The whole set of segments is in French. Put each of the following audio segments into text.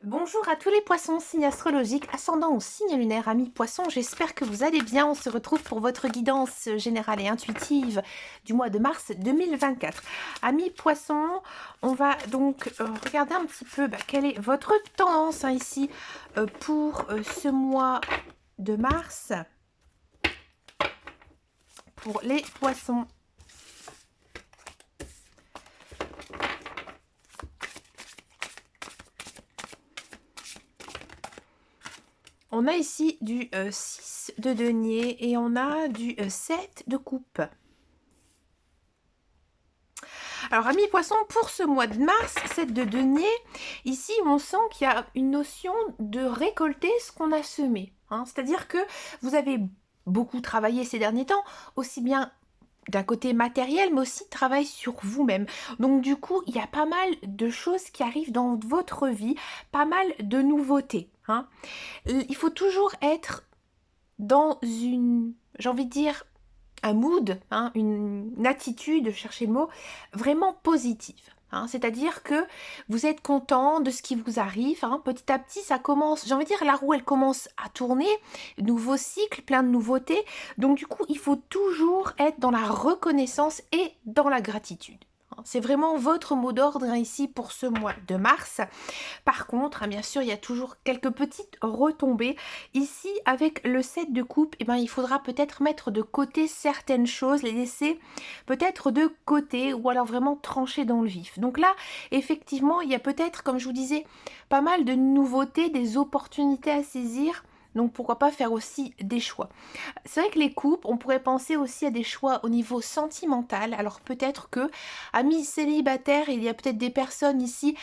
Bonjour à tous les poissons, signe astrologique, ascendant au signe lunaire, amis poissons, j'espère que vous allez bien. On se retrouve pour votre guidance générale et intuitive du mois de mars 2024. Amis poissons, on va donc regarder un petit peu quelle est votre tendance ici pour ce mois de mars, pour les poissons. On a ici du 6 de denier et on a du 7 de coupe. Alors, amis poissons, pour ce mois de mars, 7 de denier, ici, on sent qu'il y a une notion de récolter ce qu'on a semé. Hein. C'est-à-dire que vous avez beaucoup travaillé ces derniers temps, aussi bien d'un côté matériel, mais aussi travail sur vous-même. Donc du coup, il y a pas mal de choses qui arrivent dans votre vie, pas mal de nouveautés. Hein. Il faut toujours être dans une, j'ai envie de dire, un mood, hein, une attitude, cherchez le mot, vraiment positive. Hein, c'est-à-dire que vous êtes content de ce qui vous arrive. Hein, petit à petit, ça commence, j'ai envie de dire, la roue, elle commence à tourner. Nouveau cycle, plein de nouveautés. Donc du coup, il faut toujours être dans la reconnaissance et dans la gratitude. C'est vraiment votre mot d'ordre ici pour ce mois de mars. Par contre, bien sûr, il y a toujours quelques petites retombées. Ici, avec le 7 de coupe, il faudra peut-être mettre de côté certaines choses, les laisser peut-être de côté ou alors vraiment trancher dans le vif. Donc là, effectivement, il y a peut-être, comme je vous disais, pas mal de nouveautés, des opportunités à saisir. Donc pourquoi pas faire aussi des choix. C'est vrai que les couples, on pourrait penser aussi à des choix au niveau sentimental. Alors peut-être que, amis célibataires, il y a peut-être des personnes ici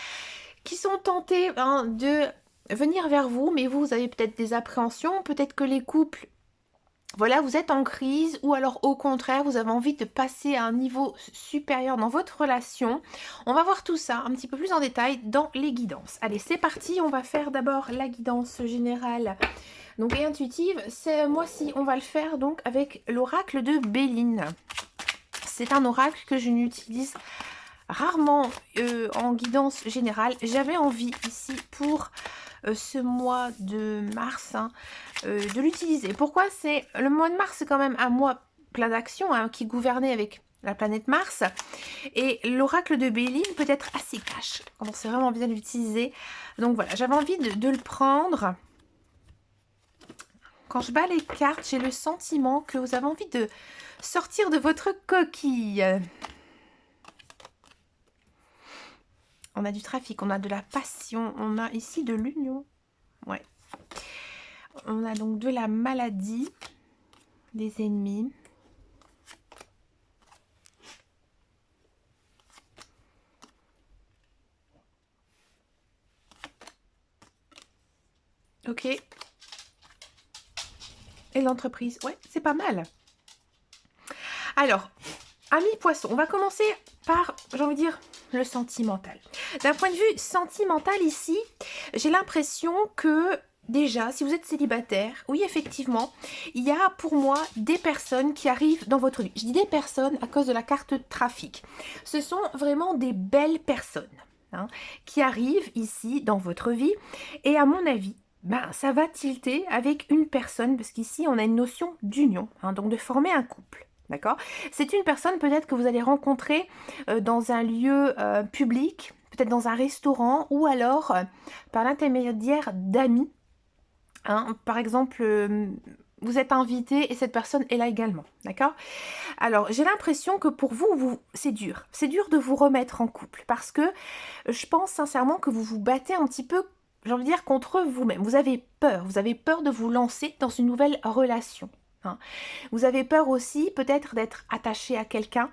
qui sont tentées de venir vers vous, mais vous avez peut-être des appréhensions. Peut-être que les couples, voilà, vous êtes en crise, ou alors au contraire, vous avez envie de passer à un niveau supérieur dans votre relation. On va voir tout ça un petit peu plus en détail dans les guidances. Allez, c'est parti, on va faire d'abord la guidance générale donc et intuitive. Ce mois-ci, on va le faire donc avec l'oracle de Béline. C'est un oracle que je n'utilise rarement en guidance générale. J'avais envie ici pour ce mois de mars de l'utiliser. Pourquoi? C'est le mois de mars, c'est quand même un mois plein d'action qui est gouverné avec la planète Mars, et l'oracle de Béline peut être assez cash quand on s'est vraiment bien l'utiliser. Donc voilà, j'avais envie de le prendre. Quand je bats les cartes, j'ai le sentiment que vous avez envie de sortir de votre coquille. On a du trafic, on a de la passion, on a ici de l'union. Ouais. On a donc de la maladie, des ennemis. Ok. Et l'entreprise, ouais, c'est pas mal. Alors, amis poissons, on va commencer par, j'ai envie de dire, le sentimental. D'un point de vue sentimental ici, j'ai l'impression que déjà, si vous êtes célibataire, oui, effectivement, il y a pour moi des personnes qui arrivent dans votre vie. Je dis des personnes à cause de la carte trafic. Ce sont vraiment des belles personnes qui arrivent ici dans votre vie. Et à mon avis, ça va tilter avec une personne, parce qu'ici, on a une notion d'union, donc de former un couple. D'accord? C'est une personne peut-être que vous allez rencontrer dans un lieu public, peut-être dans un restaurant, ou alors par l'intermédiaire d'amis. Par exemple, vous êtes invité et cette personne est là également. D'accord? Alors, j'ai l'impression que pour vous, c'est dur. C'est dur de vous remettre en couple parce que je pense sincèrement que vous vous battez un petit peu, j'ai envie de dire, contre vous-même. Vous avez peur de vous lancer dans une nouvelle relation. Vous avez peur aussi peut-être d'être attaché à quelqu'un,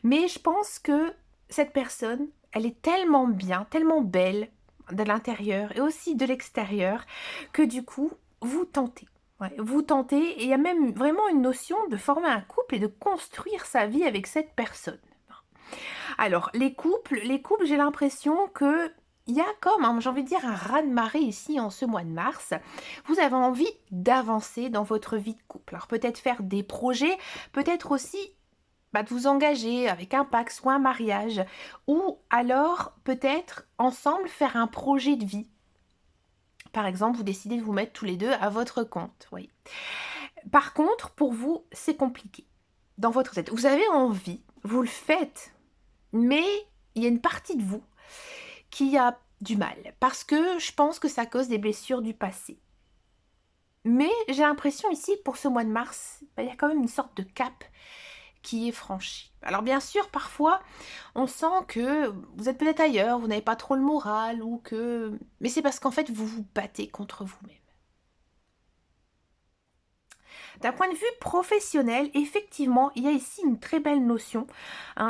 mais je pense que cette personne, elle est tellement bien, tellement belle de l'intérieur et aussi de l'extérieur que du coup, vous tentez. Ouais, vous tentez, et il y a même vraiment une notion de former un couple et de construire sa vie avec cette personne. Alors, les couples, j'ai l'impression que il y a comme, j'ai envie de dire, un raz-de-marée ici en ce mois de mars. Vous avez envie d'avancer dans votre vie de couple. Alors peut-être faire des projets, peut-être aussi de vous engager avec un pacte ou un mariage, ou alors peut-être ensemble faire un projet de vie. Par exemple, vous décidez de vous mettre tous les deux à votre compte. Oui. Par contre, pour vous, c'est compliqué. Dans votre tête, vous avez envie, vous le faites, mais il y a une partie de vous qui a du mal. Parce que je pense que ça cause des blessures du passé. Mais j'ai l'impression ici, pour ce mois de mars, il y a quand même une sorte de cap qui est franchi. Alors bien sûr, parfois, on sent que vous êtes peut-être ailleurs, vous n'avez pas trop le moral, ou que... Mais c'est parce qu'en fait, vous vous battez contre vous-même. D'un point de vue professionnel, effectivement, il y a ici une très belle notion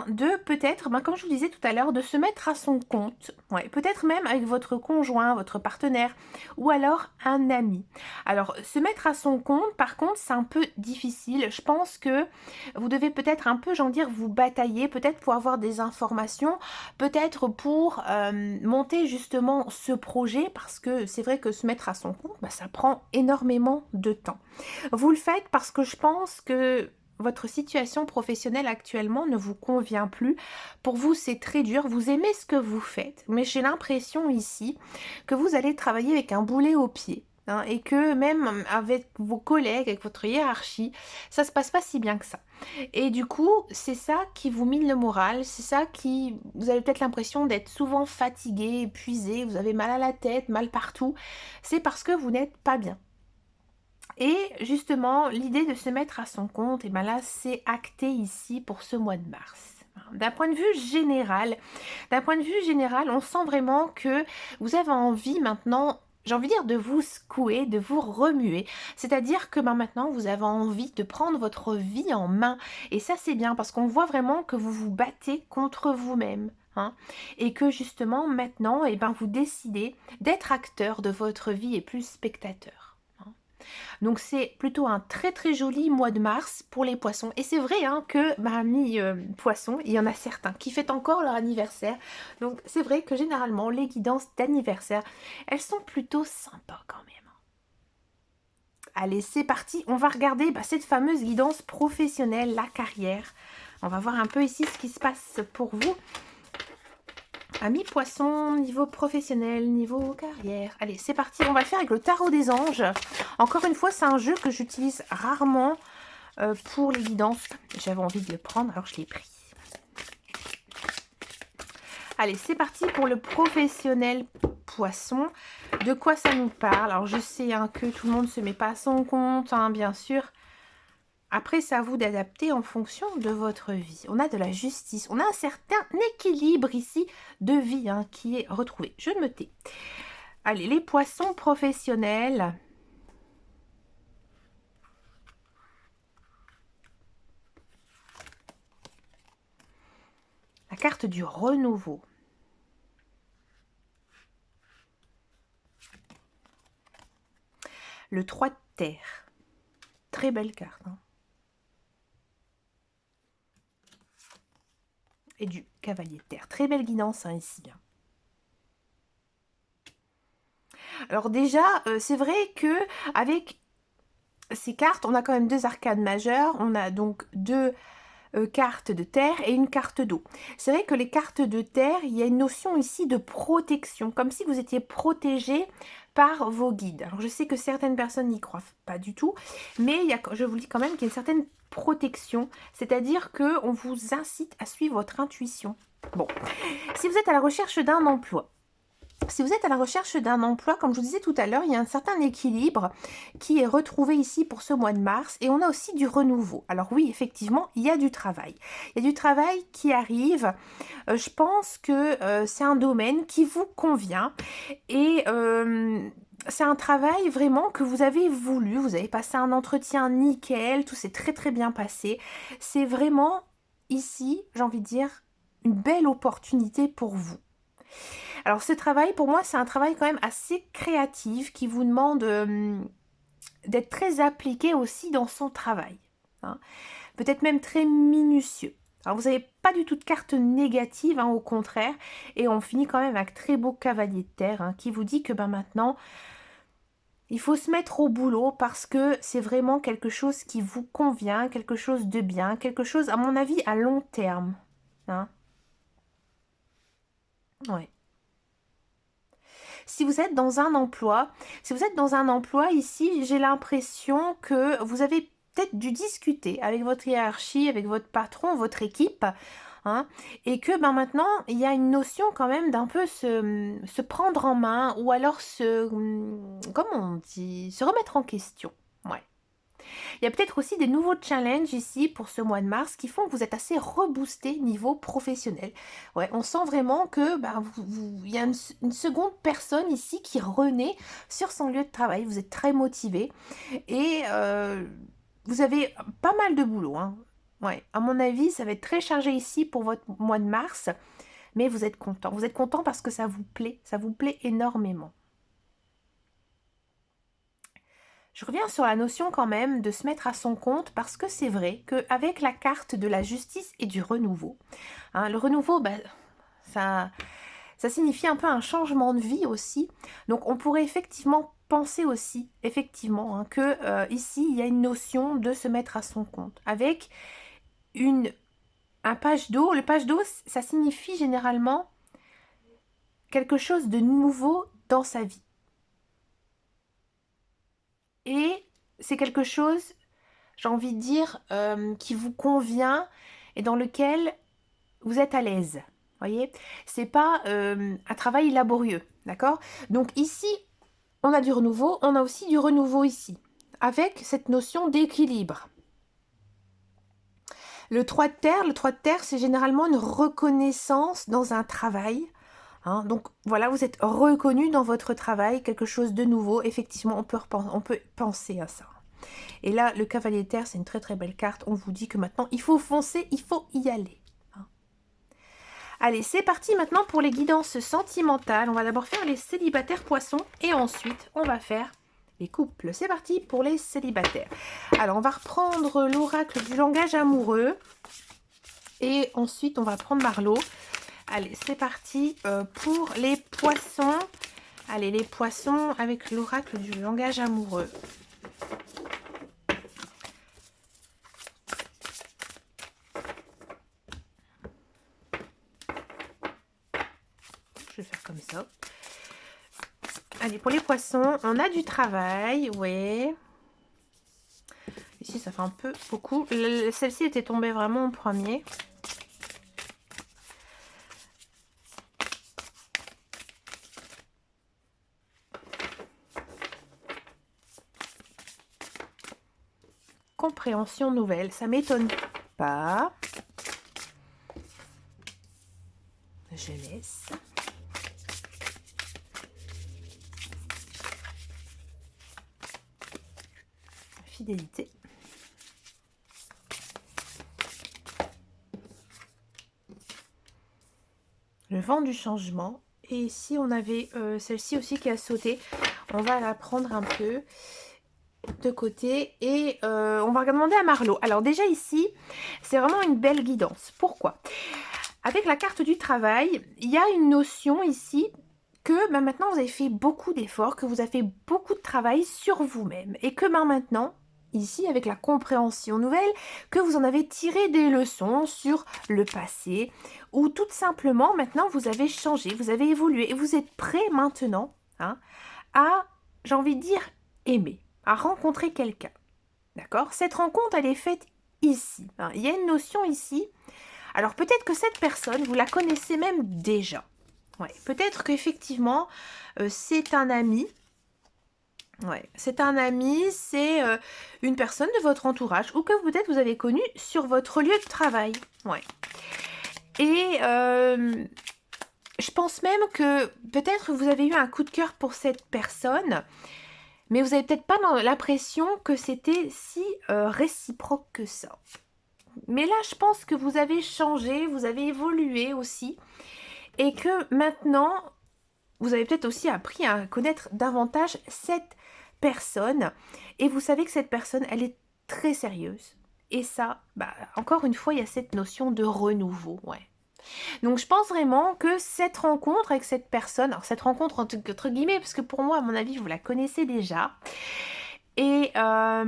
de peut-être, comme je vous disais tout à l'heure, de se mettre à son compte. Ouais, peut-être même avec votre conjoint, votre partenaire, ou alors un ami. Alors, se mettre à son compte, par contre, c'est un peu difficile. Je pense que vous devez peut-être un peu, j'en dire, vous batailler, peut-être pour avoir des informations, peut-être pour monter justement ce projet, parce que c'est vrai que se mettre à son compte, ça prend énormément de temps. Vous le faites parce que je pense que votre situation professionnelle actuellement ne vous convient plus. Pour vous, c'est très dur. Vous aimez ce que vous faites, mais j'ai l'impression ici que vous allez travailler avec un boulet au pied. Et que même avec vos collègues, avec votre hiérarchie, ça se passe pas si bien que ça. Et du coup, c'est ça qui vous mine le moral, c'est ça qui... Vous avez peut-être l'impression d'être souvent fatigué, épuisé, vous avez mal à la tête, mal partout. C'est parce que vous n'êtes pas bien. Et justement, l'idée de se mettre à son compte, et là, c'est acté ici pour ce mois de mars. D'un point de vue général, on sent vraiment que vous avez envie maintenant, j'ai envie de dire, de vous secouer, de vous remuer. C'est-à-dire que maintenant, vous avez envie de prendre votre vie en main. Et ça, c'est bien parce qu'on voit vraiment que vous vous battez contre vous-même. Et que justement, maintenant, vous décidez d'être acteur de votre vie et plus spectateur. Donc c'est plutôt un très très joli mois de mars pour les poissons. Et c'est vrai que amis poissons, il y en a certains qui fêtent encore leur anniversaire. Donc c'est vrai que généralement les guidances d'anniversaire, elles sont plutôt sympas quand même. Allez, c'est parti, on va regarder cette fameuse guidance professionnelle, la carrière. On va voir un peu ici ce qui se passe pour vous. Amis poissons, niveau professionnel, niveau carrière. Allez, c'est parti, on va le faire avec le tarot des anges. Encore une fois, c'est un jeu que j'utilise rarement pour les guidances. J'avais envie de le prendre, alors je l'ai pris. Allez, c'est parti pour le professionnel poisson. De quoi ça nous parle? Alors, je sais que tout le monde ne se met pas à son compte, bien sûr. Après, c'est à vous d'adapter en fonction de votre vie. On a de la justice, on a un certain équilibre ici de vie qui est retrouvé. Je me tais. Allez, les poissons professionnels. La carte du renouveau. Le 3 de terre. Très belle carte. Et du cavalier de terre. Très belle guidance ici. Alors déjà, c'est vrai que avec ces cartes, on a quand même deux arcanes majeures. On a donc deux cartes de terre et une carte d'eau. C'est vrai que les cartes de terre, il y a une notion ici de protection, comme si vous étiez protégé par vos guides. Alors je sais que certaines personnes n'y croient pas du tout, mais je vous le dis quand même qu'il y a une certaine protection, c'est-à-dire qu'on vous incite à suivre votre intuition. Bon, si vous êtes à la recherche d'un emploi, comme je vous disais tout à l'heure, il y a un certain équilibre qui est retrouvé ici pour ce mois de mars et on a aussi du renouveau. Alors oui, effectivement, il y a du travail. Il y a du travail qui arrive. Je pense que c'est un domaine qui vous convient et c'est un travail vraiment que vous avez voulu. Vous avez passé un entretien nickel, tout s'est très très bien passé. C'est vraiment ici, j'ai envie de dire, une belle opportunité pour vous. Alors ce travail, pour moi, c'est un travail quand même assez créatif qui vous demande d'être très appliqué aussi dans son travail. Peut-être même très minutieux. Alors vous n'avez pas du tout de carte négative, au contraire. Et on finit quand même avec un très beau cavalier de terre qui vous dit que maintenant, il faut se mettre au boulot parce que c'est vraiment quelque chose qui vous convient, quelque chose de bien, quelque chose, à mon avis, à long terme. Ouais. si vous êtes dans un emploi, ici, j'ai l'impression que vous avez peut-être dû discuter avec votre hiérarchie, avec votre patron, votre équipe, hein, et que maintenant, il y a une notion quand même d'un peu se prendre en main, ou alors comment on dit, se remettre en question. Ouais. Il y a peut-être aussi des nouveaux challenges ici pour ce mois de mars qui font que vous êtes assez reboosté niveau professionnel. Ouais, on sent vraiment que il y a une seconde personne ici qui renaît sur son lieu de travail. Vous êtes très motivé et vous avez pas mal de boulot, hein. Ouais, à mon avis, ça va être très chargé ici pour votre mois de mars, mais vous êtes content. Vous êtes content parce que ça vous plaît énormément. Je reviens sur la notion quand même de se mettre à son compte parce que c'est vrai qu'avec la carte de la justice et du renouveau, hein, le renouveau, ça signifie un peu un changement de vie aussi. Donc on pourrait effectivement penser aussi, effectivement, hein, que ici, il y a une notion de se mettre à son compte. Avec un page d'eau, le page d'eau, ça signifie généralement quelque chose de nouveau dans sa vie. Et c'est quelque chose, j'ai envie de dire, qui vous convient et dans lequel vous êtes à l'aise. Voyez, c'est pas un travail laborieux, d'accord? Donc ici, on a du renouveau, on a aussi du renouveau ici, avec cette notion d'équilibre. Le 3 de terre, c'est généralement une reconnaissance dans un travail. Hein, donc voilà, vous êtes reconnu dans votre travail, quelque chose de nouveau. Effectivement, on peut penser à ça. Et là, le cavalier de terre, c'est une très très belle carte. On vous dit que maintenant, il faut foncer, il faut y aller. Hein. Allez, c'est parti maintenant pour les guidances sentimentales. On va d'abord faire les célibataires poissons et ensuite, on va faire les couples. C'est parti pour les célibataires. Alors, on va reprendre l'oracle du langage amoureux. Et ensuite, on va prendre Marlo. Allez, c'est parti pour les poissons. Allez, les poissons avec l'oracle du langage amoureux. Je vais faire comme ça. Allez, pour les poissons, on a du travail, ouais. Ici, ça fait un peu beaucoup. Celle-ci était tombée vraiment en premier. Compréhension nouvelle, ça m'étonne pas. Jeunesse. Fidélité. Le vent du changement. Et ici, on avait celle-ci aussi qui a sauté. On va la prendre un peu de côté et on va demander à Marlo. Alors déjà ici, c'est vraiment une belle guidance. Pourquoi? Avec la carte du travail, il y a une notion ici que maintenant vous avez fait beaucoup d'efforts, que vous avez fait beaucoup de travail sur vous-même et que maintenant, ici avec la compréhension nouvelle, que vous en avez tiré des leçons sur le passé ou tout simplement maintenant vous avez changé, vous avez évolué et vous êtes prêt maintenant hein, à, j'ai envie de dire, aimer, à rencontrer quelqu'un. D'accord? Cette rencontre, elle est faite ici. Hein. Il y a une notion ici. Alors peut-être que cette personne, vous la connaissez même déjà. Ouais, peut-être qu'effectivement, c'est un ami. Ouais, c'est un ami, c'est une personne de votre entourage ou que peut-être vous avez connu sur votre lieu de travail. Ouais. Et je pense même que peut-être vous avez eu un coup de cœur pour cette personne, mais vous n'avez peut-être pas l'impression que c'était si réciproque que ça. Mais là, je pense que vous avez changé, vous avez évolué aussi. Et que maintenant, vous avez peut-être aussi appris à connaître davantage cette personne. Et vous savez que cette personne, elle est très sérieuse. Et ça, encore une fois, il y a cette notion de renouveau. Ouais. Donc, je pense vraiment que cette rencontre avec cette personne, alors cette rencontre entre guillemets, parce que pour moi, à mon avis, vous la connaissez déjà. Et ça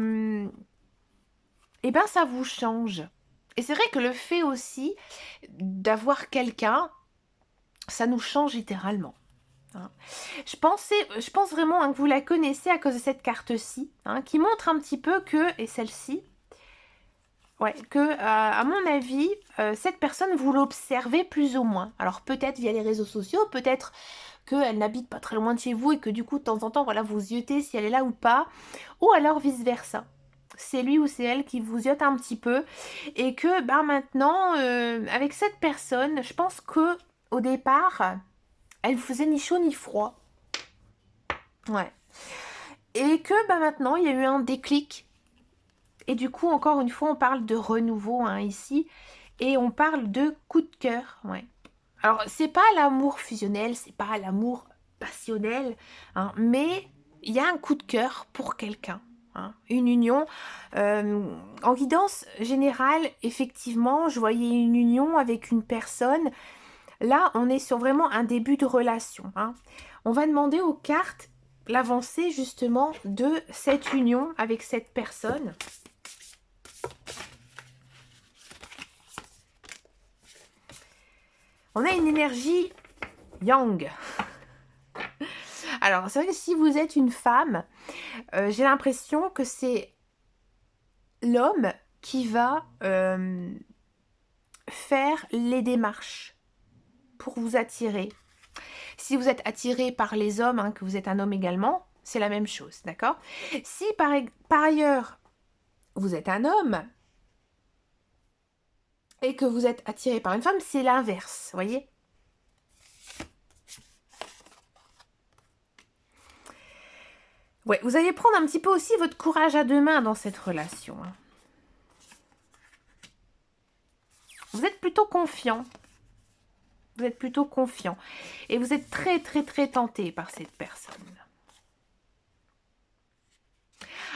vous change. Et c'est vrai que le fait aussi d'avoir quelqu'un, ça nous change littéralement. hein. Je pense vraiment hein, que vous la connaissez à cause de cette carte-ci, hein, qui montre un petit peu que, et celle-ci, ouais, que à mon avis, cette personne, vous l'observez plus ou moins. Alors peut-être via les réseaux sociaux, peut-être qu'elle n'habite pas très loin de chez vous et que du coup, de temps en temps, voilà, vous yotez si elle est là ou pas, ou alors vice-versa. C'est lui ou c'est elle qui vous yote un petit peu et que ben, maintenant, avec cette personne, je pense que au départ, elle vous faisait ni chaud ni froid. Ouais. Et que ben, maintenant, il y a eu un déclic. Et du coup, encore une fois, on parle de renouveau hein, ici. Et on parle de coup de cœur. Ouais. Alors, c'est pas l'amour fusionnel, c'est pas l'amour passionnel, hein, mais il y a un coup de cœur pour quelqu'un. Hein, une union. En guidance générale, effectivement, je voyais une union avec une personne. Là, on est sur vraiment un début de relation. Hein. On va demander aux cartes l'avancée justement de cette union avec cette personne. On a une énergie yang. Alors, c'est vrai que si vous êtes une femme, j'ai l'impression que c'est l'homme qui va faire les démarches pour vous attirer. Si vous êtes attiré par les hommes, hein, que vous êtes un homme également, c'est la même chose, d'accord? Si par ailleurs, vous êtes un homme et que vous êtes attiré par une femme, c'est l'inverse, voyez? Ouais, vous allez prendre un petit peu aussi votre courage à deux mains dans cette relation. Hein. Vous êtes plutôt confiant. Vous êtes plutôt confiant. Et vous êtes très, très, très tenté par cette personne.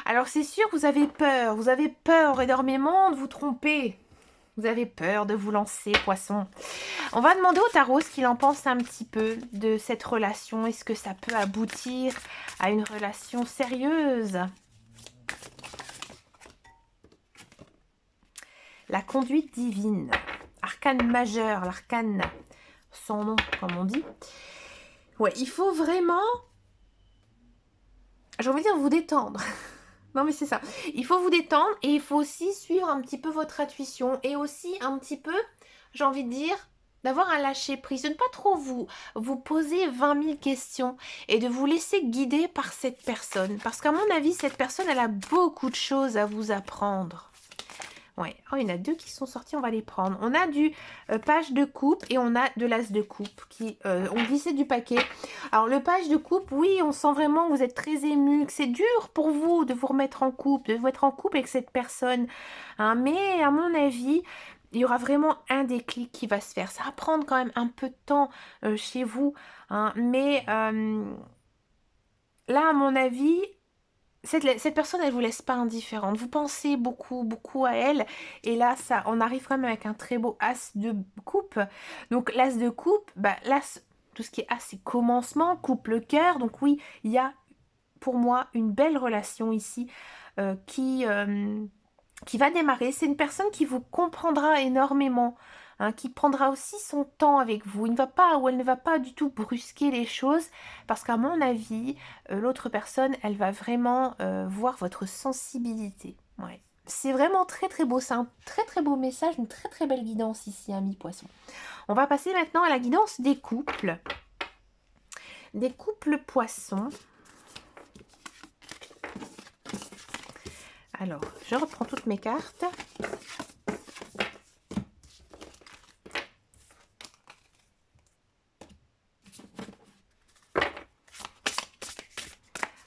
Alors, c'est sûr, vous avez peur. Vous avez peur énormément de vous tromper. Vous avez peur de vous lancer, poisson. On va demander au tarot ce qu'il en pense un petit peu de cette relation. Est-ce que ça peut aboutir à une relation sérieuse? La conduite divine. Arcane majeur, l'arcane sans nom, comme on dit. Ouais, il faut vraiment... J'ai envie de dire vous détendre. Non mais c'est ça. Il faut vous détendre et il faut aussi suivre un petit peu votre intuition. Et aussi un petit peu, j'ai envie de dire, d'avoir un lâcher prise. De ne pas trop vous poser 20 000 questions. Et de vous laisser guider par cette personne. Parce qu'à mon avis, cette personne, elle a beaucoup de choses à vous apprendre. Ouais. Oh, il y en a deux qui sont sortis, on va les prendre. On a du page de coupe et on a de l'as de coupe qui ont glissé du paquet. Alors, le page de coupe, oui, on sent vraiment que vous êtes très ému, que c'est dur pour vous de vous remettre en couple, de vous mettre en couple avec cette personne. Hein, mais à mon avis, il y aura vraiment un déclic qui va se faire. Ça va prendre quand même un peu de temps chez vous. Hein, mais là, à mon avis... Cette personne, elle vous laisse pas indifférente. Vous pensez beaucoup, beaucoup à elle. Et là, ça, on arrive quand même avec un très beau as de coupe. Donc, l'as de coupe, bah, l'as, tout ce qui est as, c'est commencement, coupe le cœur. Donc, oui, il y a pour moi une belle relation ici qui va démarrer. C'est une personne qui vous comprendra énormément. Hein, qui prendra aussi son temps avec vous. Il ne va pas, ou elle ne va pas du tout brusquer les choses, parce qu'à mon avis, l'autre personne, elle va vraiment voir votre sensibilité. Ouais. C'est vraiment très très beau, c'est un très très beau message, une très très belle guidance ici, ami poisson. On va passer maintenant à la guidance des couples. Des couples poissons. Alors, je reprends toutes mes cartes.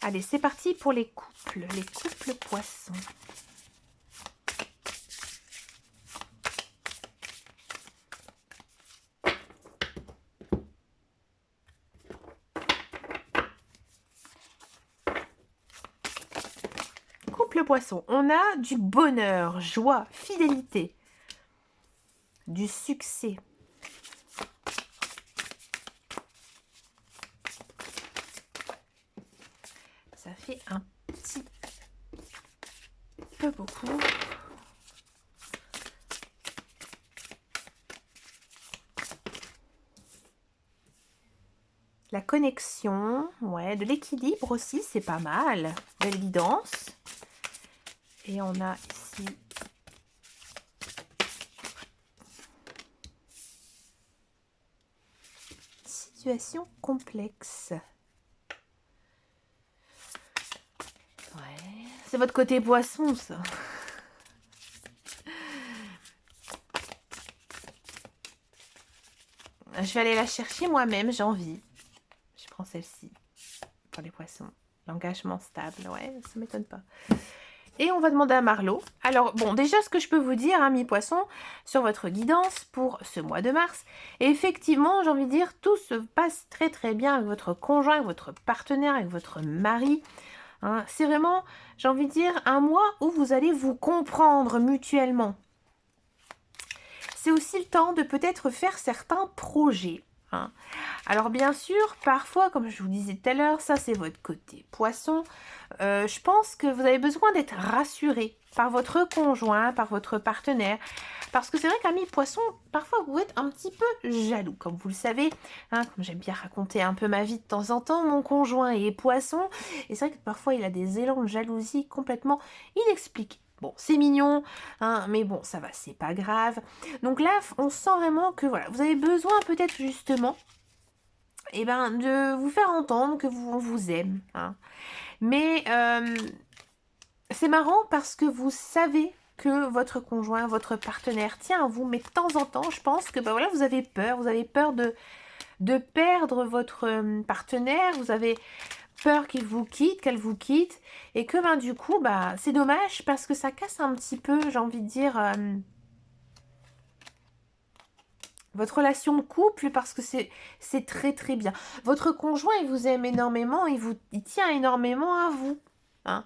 Allez, c'est parti pour les couples poissons. Couple poisson, on a du bonheur, joie, fidélité, du succès. Ça fait un petit peu beaucoup. La connexion, ouais, de l'équilibre aussi, c'est pas mal. De l'évidence. Et on a ici situation complexe. Ouais, c'est votre côté poisson, ça. Je vais aller la chercher moi-même, j'ai envie. Je prends celle-ci pour les poissons. L'engagement stable, ouais, ça m'étonne pas. Et on va demander à Marlo. Alors, bon, déjà, ce que je peux vous dire, amis poissons, sur votre guidance pour ce mois de mars, effectivement, j'ai envie de dire, tout se passe très très bien avec votre conjoint, avec votre partenaire, avec votre mari. Hein. C'est vraiment, j'ai envie de dire, un mois où vous allez vous comprendre mutuellement. C'est aussi le temps de peut-être faire certains projets. Hein. Alors bien sûr, parfois, comme je vous disais tout à l'heure, ça c'est votre côté poisson. Je pense que vous avez besoin d'être rassuré par votre conjoint, par votre partenaire. Parce que c'est vrai qu'amis poisson, parfois vous êtes un petit peu jaloux, comme vous le savez. Hein, comme j'aime bien raconter un peu ma vie de temps en temps, mon conjoint est poisson. Et c'est vrai que parfois il a des élans de jalousie complètement inexpliqués. Bon, c'est mignon, hein, mais bon, ça va, c'est pas grave. Donc là, on sent vraiment que voilà, vous avez besoin peut-être justement de vous faire entendre que on vous aime. Hein. Mais c'est marrant parce que vous savez que votre conjoint, votre partenaire tient à vous, mais de temps en temps, je pense que voilà, vous avez peur de perdre votre partenaire, vous avez peur qu'il vous quitte, qu'elle vous quitte, et que du coup, c'est dommage parce que ça casse un petit peu, j'ai envie de dire, votre relation de couple, parce que c'est très très bien. Votre conjoint, il vous aime énormément, il tient énormément à vous. Hein.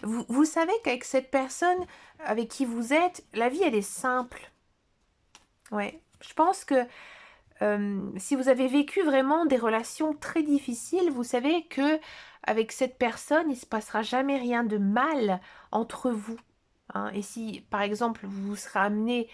Vous savez qu'avec cette personne avec qui vous êtes, la vie, elle est simple. Ouais, je pense que si vous avez vécu vraiment des relations très difficiles, vous savez que avec cette personne, il ne se passera jamais rien de mal entre vous. Hein. Et si, par exemple, vous serez amené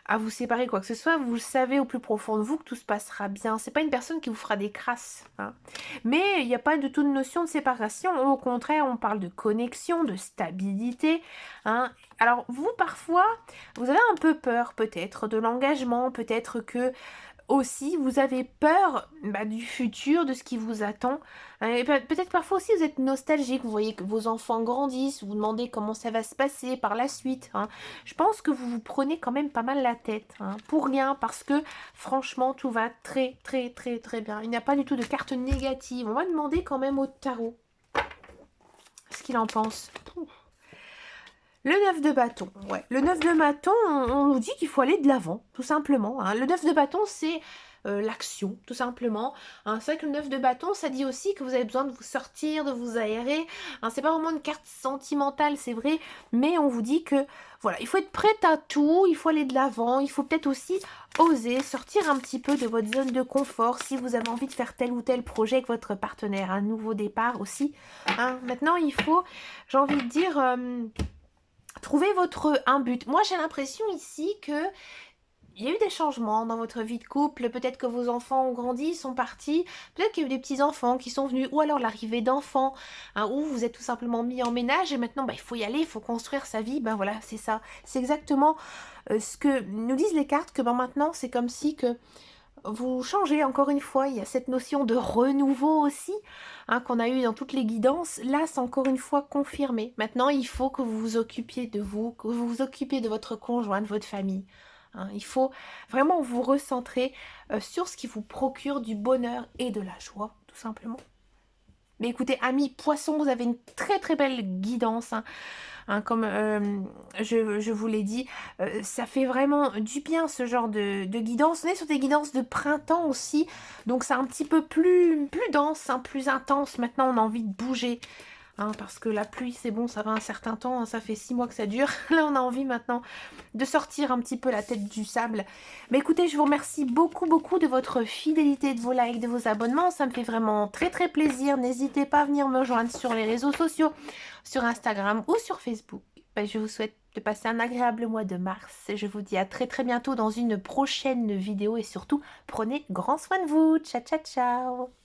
à vous séparer, quoi que ce soit, vous le savez au plus profond de vous que tout se passera bien. C'est pas une personne qui vous fera des crasses. Hein. Mais il n'y a pas du tout de notion de séparation. Au contraire, on parle de connexion, de stabilité. Hein. Alors, vous, parfois, vous avez un peu peur, peut-être, de l'engagement. Peut-être que aussi, vous avez peur du futur, de ce qui vous attend. Et peut-être parfois aussi, vous êtes nostalgique. Vous voyez que vos enfants grandissent. Vous vous demandez comment ça va se passer par la suite. Hein. Je pense que vous vous prenez quand même pas mal la tête. Hein, pour rien, parce que franchement, tout va très, très, très, très bien. Il n'y a pas du tout de carte négative. On va demander quand même au tarot ce qu'il en pense. Le 9 de bâton, ouais. Le 9 de bâton, on nous dit qu'il faut aller de l'avant, tout simplement. Hein. Le 9 de bâton, c'est l'action, tout simplement. Hein. C'est vrai que le 9 de bâton, ça dit aussi que vous avez besoin de vous sortir, de vous aérer. Hein. C'est pas vraiment une carte sentimentale, c'est vrai, mais on vous dit que, voilà, il faut être prête à tout, il faut aller de l'avant, il faut peut-être aussi oser sortir un petit peu de votre zone de confort si vous avez envie de faire tel ou tel projet avec votre partenaire. Un nouveau départ aussi. Hein. Maintenant, il faut, j'ai envie de dire... trouvez un but. Moi, j'ai l'impression ici que il y a eu des changements dans votre vie de couple. Peut-être que vos enfants ont grandi, sont partis. Peut-être qu'il y a eu des petits-enfants qui sont venus. Ou alors l'arrivée d'enfants. Hein, ou vous êtes tout simplement mis en ménage. Et maintenant, il faut y aller, il faut construire sa vie. Voilà, c'est ça. C'est exactement ce que nous disent les cartes. Que maintenant, c'est comme si que vous changez encore une fois, il y a cette notion de renouveau aussi, hein, qu'on a eu dans toutes les guidances. Là, c'est encore une fois confirmé. Maintenant, il faut que vous vous occupiez de vous, que vous vous occupiez de votre conjoint, de votre famille. Hein. Il faut vraiment vous recentrer sur ce qui vous procure du bonheur et de la joie, tout simplement. Mais écoutez, amis poissons, vous avez une très très belle guidance. Hein, comme je vous l'ai dit, ça fait vraiment du bien ce genre de guidance. On est sur des guidances de printemps aussi, donc c'est un petit peu plus dense, hein, plus intense. Maintenant, on a envie de bouger. Hein, parce que la pluie, c'est bon, ça va un certain temps, hein, ça fait 6 mois que ça dure. Là, on a envie maintenant de sortir un petit peu la tête du sable. Mais écoutez, je vous remercie beaucoup, beaucoup de votre fidélité, de vos likes, de vos abonnements. Ça me fait vraiment très, très plaisir. N'hésitez pas à venir me rejoindre sur les réseaux sociaux, sur Instagram ou sur Facebook. Je vous souhaite de passer un agréable mois de mars. Et je vous dis à très, très bientôt dans une prochaine vidéo. Et surtout, prenez grand soin de vous. Ciao, ciao, ciao.